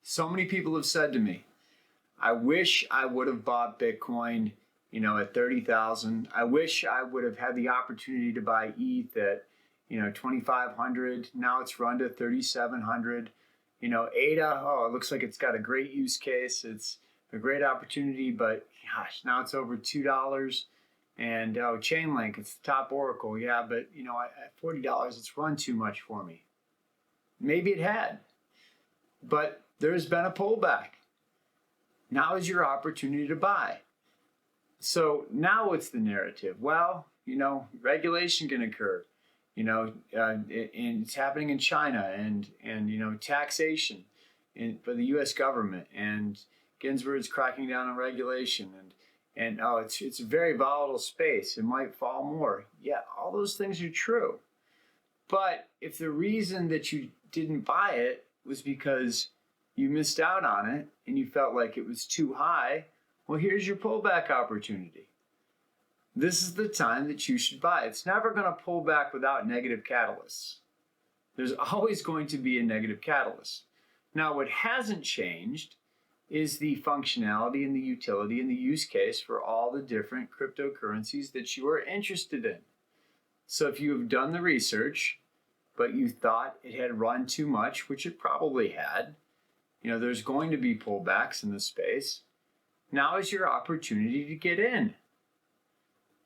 So many people have said to me, I wish I would have bought Bitcoin, at 30,000. I wish I would have had the opportunity to buy ETH at, 2,500. Now it's run to 3,700. ADA, it looks like it's got a great use case. It's a great opportunity, but gosh, now it's over $2. And Chainlink, it's the top Oracle. Yeah, but at $40, it's run too much for me. Maybe it had, but there's been a pullback. Now is your opportunity to buy. So now what's the narrative? Well, regulation can occur, and it's happening in China and taxation for the U.S. government, and Ginsburg's cracking down on regulation, and it's a very volatile space. It might fall more. Yeah, all those things are true. But if the reason that you didn't buy it was because you missed out on it and you felt like it was too high, well, here's your pullback opportunity. This is the time that you should buy. It's never going to pull back without negative catalysts. There's always going to be a negative catalyst. Now, what hasn't changed is the functionality and the utility and the use case for all the different cryptocurrencies that you are interested in. So if you have done the research, but you thought it had run too much, which it probably had, there's going to be pullbacks in the space. Now is your opportunity to get in.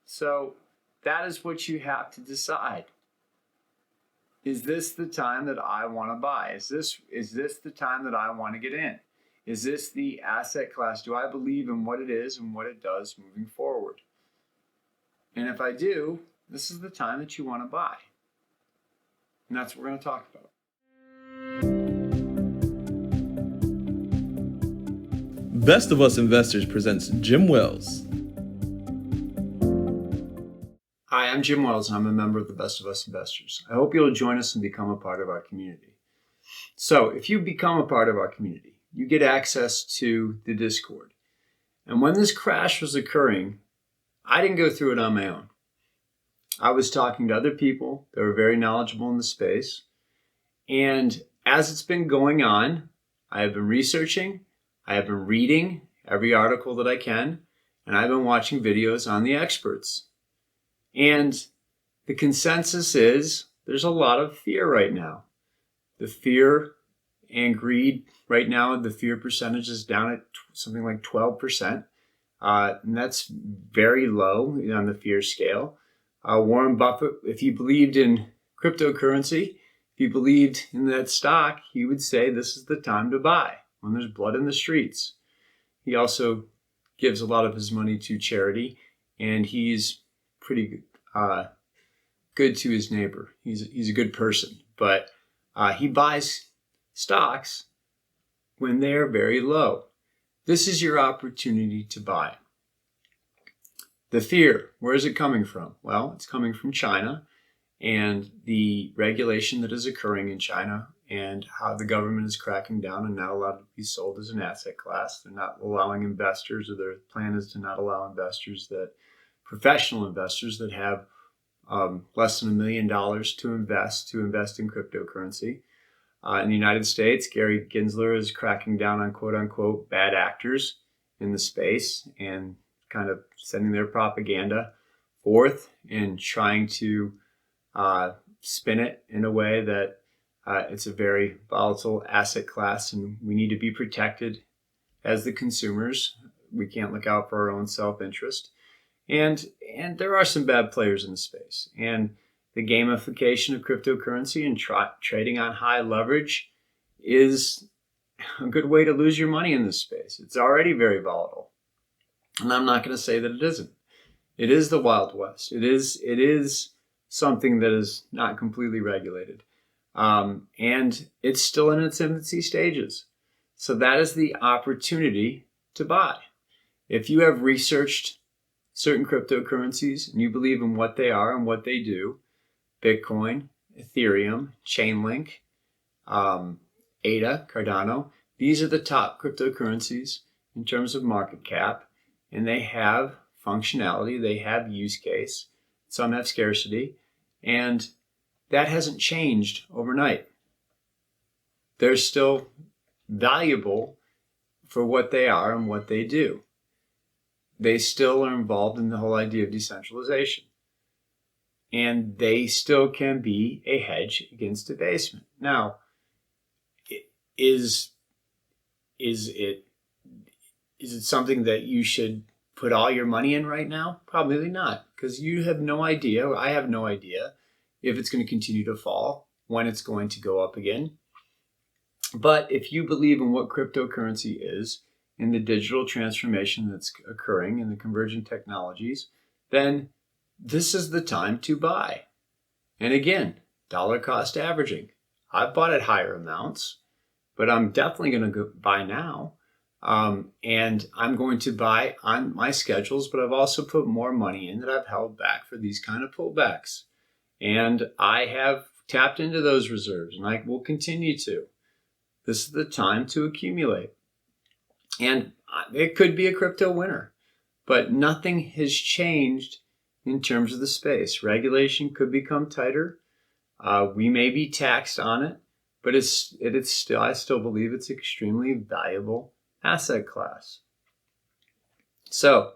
So that is what you have to decide. Is this the time that I want to buy? Is this the time that I want to get in? Is this the asset class? Do I believe in what it is and what it does moving forward? And if I do, this is the time that you want to buy. And that's what we're going to talk about. Best of Us Investors presents Jim Wells. Hi, I'm Jim Wells, and I'm a member of the Best of Us Investors. I hope you'll join us and become a part of our community. So if you become a part of our community, you get access to the Discord. And when this crash was occurring, I didn't go through it on my own. I was talking to other people that were very knowledgeable in the space. And as it's been going on, I have been researching, I have been reading every article that I can, and I've been watching videos on the experts. And the consensus is there's a lot of fear right now. The fear and greed right now, the fear percentage is down at something like 12%. And that's very low on the fear scale. Warren Buffett, if he believed in cryptocurrency, if he believed in that stock, he would say this is the time to buy when there's blood in the streets. He also gives a lot of his money to charity, and he's pretty good to his neighbor. He's a good person, but he buys stocks when they're very low. This is your opportunity to buy. The fear, where is it coming from? Well, it's coming from China and the regulation that is occurring in China and how the government is cracking down and not allowed to be sold as an asset class. They're not allowing investors, or their plan is to not allow professional investors that have less than $1 million to invest in cryptocurrency. In the United States, Gary Gensler is cracking down on quote unquote bad actors in the space and kind of sending their propaganda forth and trying to spin it in a way that it's a very volatile asset class, and we need to be protected as the consumers. We can't look out for our own self-interest. And there are some bad players in the space. And the gamification of cryptocurrency and trading on high leverage is a good way to lose your money in this space. It's already very volatile. And I'm not going to say that it isn't. It is the Wild West. It is something that is not completely regulated. And it's still in its infancy stages. So that is the opportunity to buy. If you have researched certain cryptocurrencies and you believe in what they are and what they do, Bitcoin, Ethereum, Chainlink, ADA, Cardano, these are the top cryptocurrencies in terms of market cap, and they have functionality, they have use case, some have scarcity, and that hasn't changed overnight. There's still valuable for what they are and what they do. They still are involved in the whole idea of decentralization. And they still can be a hedge against debasement. Now, is it something that you should put all your money in right now? Probably not, because you have no idea, or I have no idea, if it's going to continue to fall, when it's going to go up again. But if you believe in what cryptocurrency is, in the digital transformation that's occurring in the convergent technologies, then this is the time to buy. And again, dollar cost averaging. I've bought at higher amounts, but I'm definitely going to buy now. And I'm going to buy on my schedules, but I've also put more money in that I've held back for these kind of pullbacks. And I have tapped into those reserves, and I will continue to. This is the time to accumulate. And it could be a crypto winter, but nothing has changed in terms of the space. Regulation could become tighter. We may be taxed on it, but I still believe it's extremely valuable asset class. So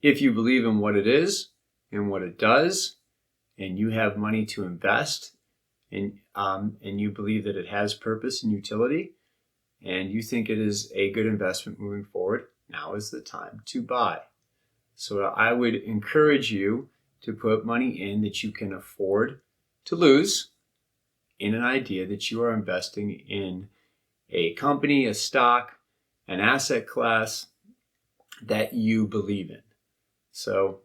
if you believe in what it is and what it does, and you have money to invest, and you believe that it has purpose and utility, and you think it is a good investment moving forward, now is the time to buy. So I would encourage you to put money in that you can afford to lose in an idea that you are investing in a company, a stock, an asset class that you believe in. So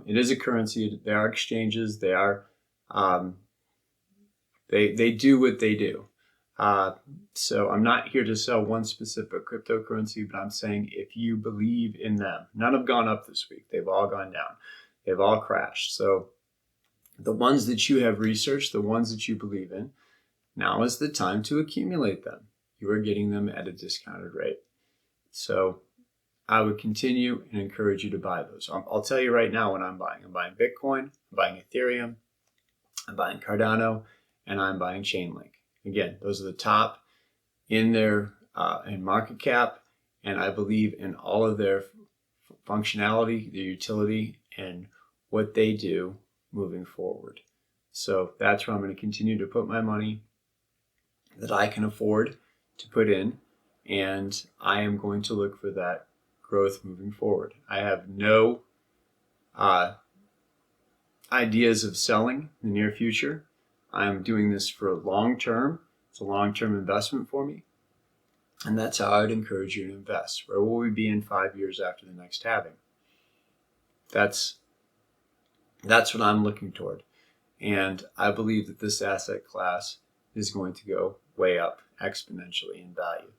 it is a currency. There are exchanges. They are they do what they do. So I'm not here to sell one specific cryptocurrency, but I'm saying if you believe in them, none have gone up this week. They've all gone down. They've all crashed. So the ones that you have researched, the ones that you believe in, now is the time to accumulate them. You are getting them at a discounted rate. So I would continue and encourage you to buy those. I'll tell you right now what I'm buying. I'm buying Bitcoin, I'm buying Ethereum, I'm buying Cardano, and I'm buying Chainlink. Again, those are the top in their in market cap, and I believe in all of their functionality, their utility, and what they do moving forward. So that's where I'm going to continue to put my money that I can afford to put in, and I am going to look for that growth moving forward. I have no ideas of selling in the near future. I'm doing this for long term. It's a long-term investment for me. And that's how I would encourage you to invest. Where will we be in 5 years after the next halving? That's what I'm looking toward. And I believe that this asset class is going to go way up exponentially in value.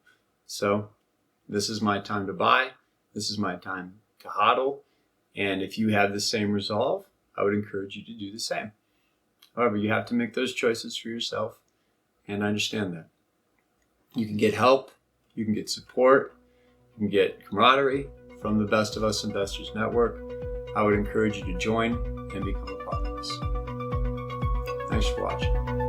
So this is my time to buy. This is my time to hodl. And if you have the same resolve, I would encourage you to do the same. However, you have to make those choices for yourself, and I understand that. You can get help, you can get support, you can get camaraderie from the Best of Us Investors Network. I would encourage you to join and become a part of this. Thanks for watching.